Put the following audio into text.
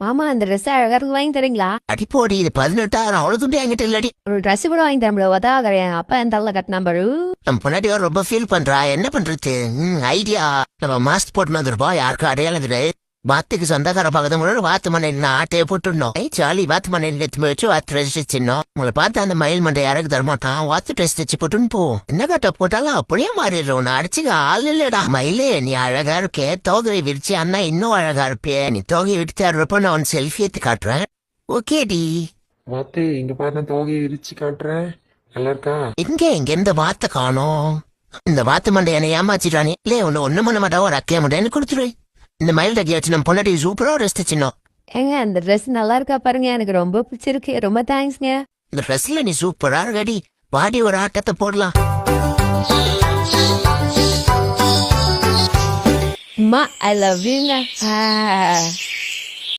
மாமா அந்த ட்ரெஸ் அழகா இருக்கு வாங்கி தரீங்களா? அடிப்போடி இது 18,000 அவ்வளவு துண்டு என்கிட்ட இல்லடி. ஒரு ட்ரெஸ் கூட வாங்கி தர முடியாது. அதான் என் அப்பா என் தள்ள கட்டினா பாரு. நம்ம பொண்டாட்டியோ ரொம்ப ஃபீல் பண்றா. என்ன பண்றது? ஐடியா. நம்ம மாஸ்க் போட்டு வந்துருப்போம். யாருக்கும் அடையாளம் தெரியாது. வாத்துக்கு சொந்தக்கார பக்கத்து வாத்து மண்ணில் ஆட்டையை போட்டுடணும். ஜாலி வாத்து மண்ணில் எடுத்து வச்சு வாத்து ட்ரெஸ் வச்சிடணும். உங்களை பார்த்து அந்த மயில் மண்டை யாருக்கு தரமாட்டான். வாத்து ட்ரெஸ் வச்சு போட்டுன்னு போ. என்ன கட்ட போட்டாலும் அப்படியே மாறிடுறோம். அடிச்சுக்க ஆள் இல்லடா. மயிலே நீ அழகா இருக்கே. தோகையை விரிச்சு அண்ணா இன்னும் அழகா இருப்பே. நீ தோகையை விரிச்சு இருப்ப நான் உன் செல்ஃபி எடுத்து காட்டுறேன். ஓகேடி. வாத்து இங்க பாரு, நான் தோகையை விரிச்சு காட்டுறேன். நல்லா இருக்கா? இங்க இந்த வாத்தை காணோம். இந்த வாத்து மண்டை என்னை ஏமாச்சிட்டானே. இல்ல ஒண்ணு பண்ண மாட்டா. ஒரு அக்கைய மண்டைன்னு கொடுத்துரு. இந்த மயில் டக்கிய வச்சு நம்ம பொண்டாட்டி சூப்பரா ரெஸ்ட் வச்சிடணும். ஏங்க அந்த ட்ரெஸ் நல்லா இருக்கா பாருங்க. எனக்கு ரொம்ப பிடிச்சிருக்கு. ரொம்ப தேங்க்ஸ்ங்க. இந்த ட்ரெஸ்ல நீ சூப்பரா இருக்கடி. பாடி ஒரு ஆட்டத்தை போடலாம். அம்மா ஐ லவ் யூங்க.